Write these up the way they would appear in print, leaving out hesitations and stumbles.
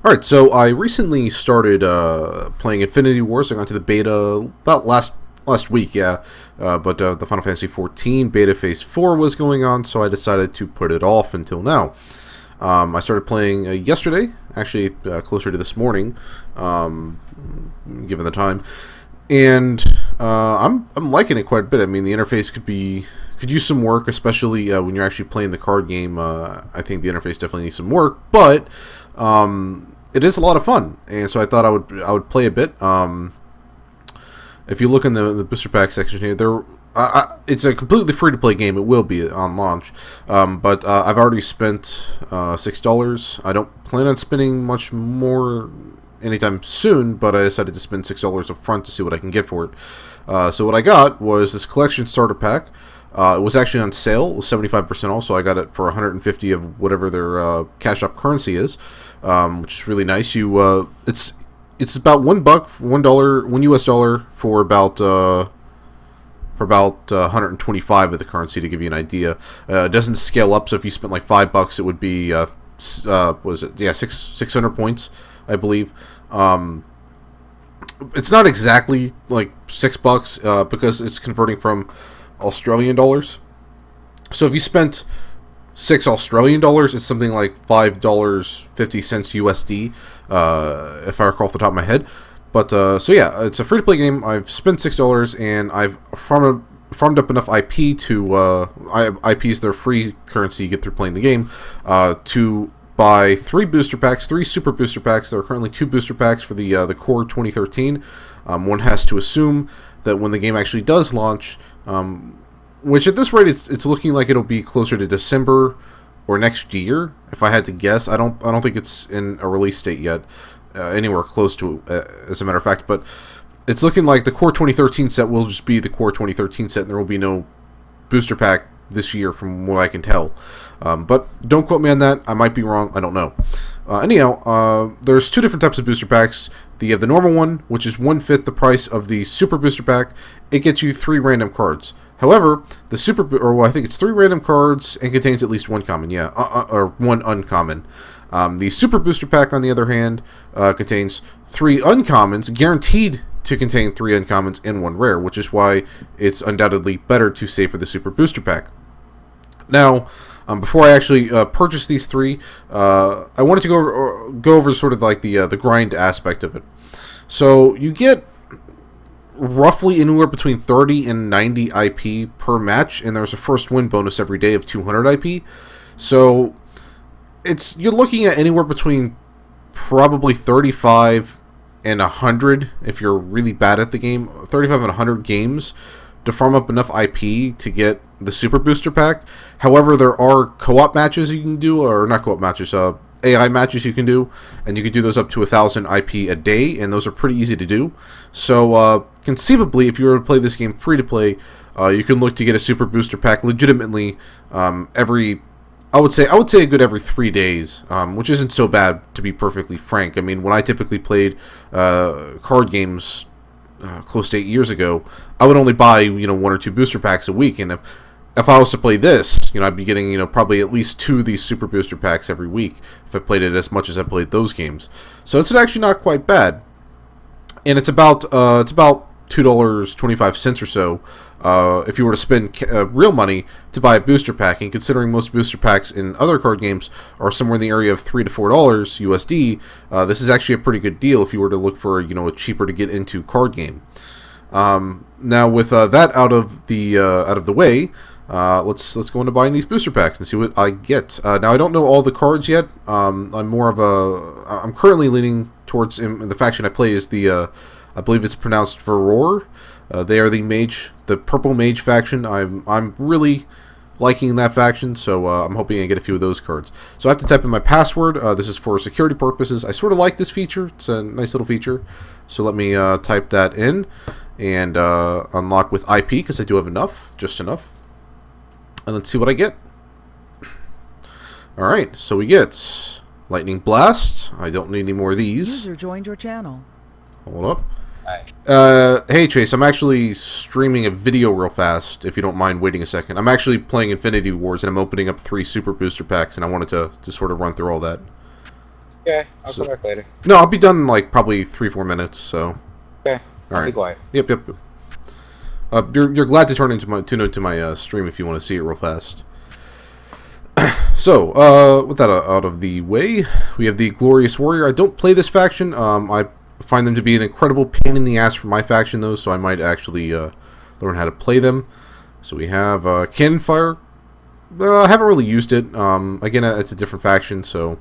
Alright, so I recently started playing Infinity Wars. I got to the beta about last week, yeah. But the Final Fantasy XIV beta phase 4 was going on, so I decided to put it off until now. I started playing yesterday, actually closer to this morning, given the time. And I'm liking it quite a bit. I mean, the interface could use some work, especially when you're actually playing the card game. I think the interface definitely needs some work, but it is a lot of fun, and so I thought I would play a bit. If you look in the booster pack section here, it's a completely free to play game. It will be on launch, but I've already spent $6. I don't plan on spending much more anytime soon, but I decided to spend $6 up front to see what I can get for it. So what I got was this collection starter pack. It was actually on sale. It was 75% off, so I got it for 150 of whatever their cash up currency is, which is really nice. It's about $1 US dollar for about 125 of the currency, to give you an idea. It doesn't scale up, so if you spent like $5, it would be 600 points, I believe. It's not exactly like $6 because it's converting from Australian dollars. So if you spent $6 Australian dollars, it's something like $5.50 USD, if I recall off the top of my head. But so yeah, it's a free to play game. I've spent $6 and I've farmed up enough IP to IP is their free currency you get through playing the game, to buy 3 booster packs, 3 super booster packs. There are currently 2 booster packs for the core 2013. One has to assume that when the game actually does launch, which at this rate it's looking like it'll be closer to December or next year, if I had to guess. I don't think it's in a release state yet, anywhere close to as a matter of fact. But it's looking like the core 2013 set will just be the core 2013 set, and there will be no booster pack this year, from what I can tell. But don't quote me on that. I might be wrong. I don't know. Anyhow, there's 2 different types of booster packs. You have the normal one, which is 1/5 the price of the super booster pack. It gets you 3 random cards. However, the I think it's 3 random cards and contains at least 1 common, or 1 uncommon. The super booster pack, on the other hand, contains 3 uncommons, guaranteed to contain 3 uncommons and 1 rare, which is why it's undoubtedly better to save for the super booster pack. Now, before I actually purchased these 3, I wanted to go over sort of like the grind aspect of it. So you get roughly anywhere between 30 and 90 IP per match, and there's a first win bonus every day of 200 IP. So you're looking at anywhere between probably 35 and 100 if you're really bad at the game, 35 and 100 games to farm up enough IP to get the super booster pack. However, there are co-op matches you can do, or not co-op matches, AI matches you can do, and you can do those up to 1,000 IP a day, and those are pretty easy to do. So conceivably, if you were to play this game free to play, you can look to get a super booster pack legitimately I would say a good every 3 days, which isn't so bad, to be perfectly frank. I mean, when I typically played card games close to 8 years ago, I would only buy 1 or 2 booster packs a week, and if I was to play this, I'd be getting probably at least 2 of these super booster packs every week if I played it as much as I played those games. So it's actually not quite bad, and it's about $2.25 or so if you were to spend real money to buy a booster pack. And considering most booster packs in other card games are somewhere in the area of $3 to $4 USD, this is actually a pretty good deal if you were to look for a cheaper to get into card game. Now with that out of the way, let's go into buying these booster packs and see what I get. Now I don't know all the cards yet. I'm currently leaning towards, in the faction I play is I believe it's pronounced Veror. They are the purple mage faction. I'm really liking that faction, so I'm hoping I get a few of those cards. So I have to type in my password. This is for security purposes. I sort of like this feature. It's a nice little feature. So let me type that in and unlock with IP, because I do have just enough. And let's see what I get. Alright, so we get Lightning Blast. I don't need any more of these. User joined your channel. Hold up. Hi. Hey Chase, I'm actually streaming a video real fast, if you don't mind waiting a second. I'm actually playing Infinity Wars, and I'm opening up 3 super booster packs, and I wanted to sort of run through all that. Okay, I'll So, come back later. no, I'll be done in like probably 3-4 minutes. So, Okay, all I'll be right. quiet. Yep, yep. You're glad to tune into my stream if you want to see it real fast. So, with that out of the way, we have the Glorious Warrior. I don't play this faction. I find them to be an incredible pain in the ass for my faction, though, so I might actually learn how to play them. So we have Cannon Fire. I haven't really used it. Again, it's a different faction, so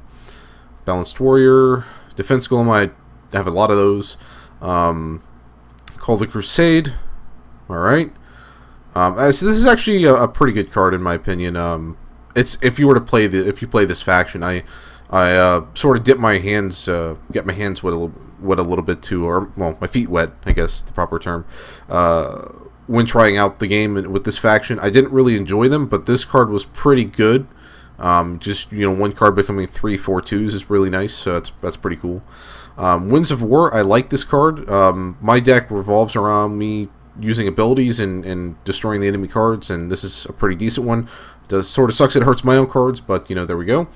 Balanced Warrior, Defense Golem. I have a lot of those. Call the Crusade. All right. So this is actually a pretty good card in my opinion. It's if you play this faction, I sort of get my hands wet a little bit too, or well, my feet wet, I guess the proper term. When trying out the game with this faction, I didn't really enjoy them, but this card was pretty good. Just one card becoming 3/4/2s is really nice, so that's pretty cool. Winds of War, I like this card. My deck revolves around me using abilities and destroying the enemy cards, and this is a pretty decent one. It does sort of sucks it hurts my own cards, but there we go.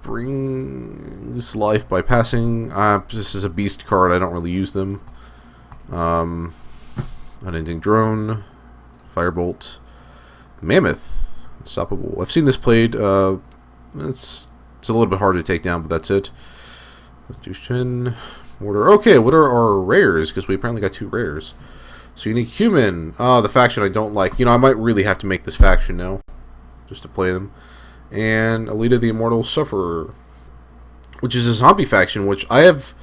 Brings life by passing. This is a beast card. I don't really use them. Unending Drone, Firebolt, Mammoth, Unstoppable. I've seen this played. It's a little bit hard to take down, but that's it. Chin, Mortar. Okay, what are our rares? Because we apparently got 2 rares. So Unique Human. The faction I don't like. I might really have to make this faction now, just to play them. And Alita the Immortal Sufferer, which is a zombie faction, which I have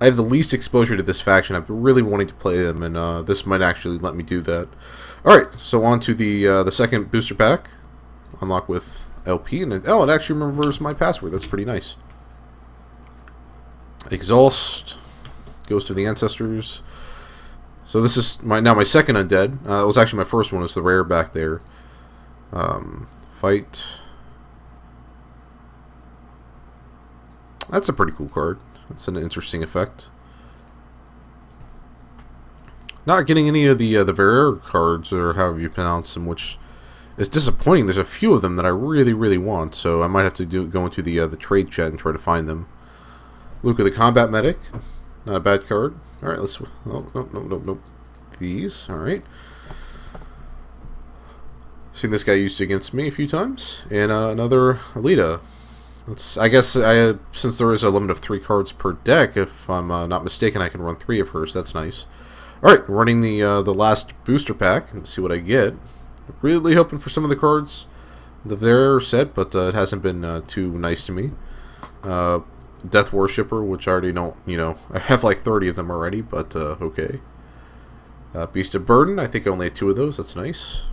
the least exposure to this faction. I've been really wanting to play them, and this might actually let me do that. Alright, so on to the second booster pack. Unlock with LP, and it actually remembers my password. That's pretty nice. Exhaust, Ghost of the Ancestors. So this is my second undead. It was actually my first one. It's the rare back there. Fight. That's a pretty cool card. That's an interesting effect. Not getting any of the rare cards, or however you pronounce them, which is disappointing. There's a few of them that I really, really want, so I might have to go into the trade chat and try to find them. Luke of the Combat Medic. Not a bad card. Alright, let's... Oh, no. These. Alright. Seen this guy used against me a few times. And another Alita. I guess since there is a limit of 3 cards per deck, if I'm not mistaken, I can run 3 of hers. That's nice. Alright, running the last booster pack and see what I get. Really hoping for some of the cards that they're set, but it hasn't been too nice to me. Death Worshipper, which I already don't, I have like 30 of them already, but okay. Beast of Burden, I think I only had 2 of those. That's nice.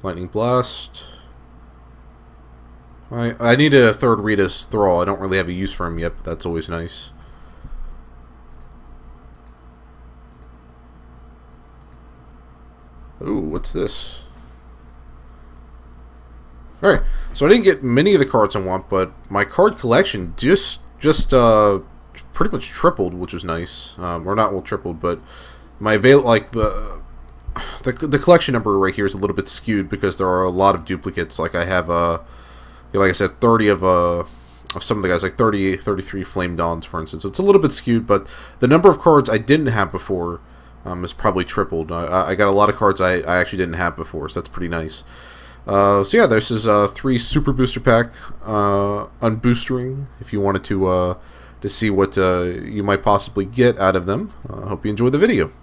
Lightning Blast. I need a third Rita's Thrall. I don't really have a use for him yet, but that's always nice. Ooh, what's this? Alright, so I didn't get many of the cards I want, but my card collection just pretty much tripled, which was nice. Or not well tripled, but my the collection number right here is a little bit skewed because there are a lot of duplicates. Like I have like I said, 30 of some of the guys, like 33 Flame Dawns, for instance. So it's a little bit skewed, but the number of cards I didn't have before is probably tripled. I got a lot of cards I actually didn't have before, so that's pretty nice. So yeah, this is 3 super booster pack unboostering. If you wanted to see what you might possibly get out of them, I hope you enjoy the video.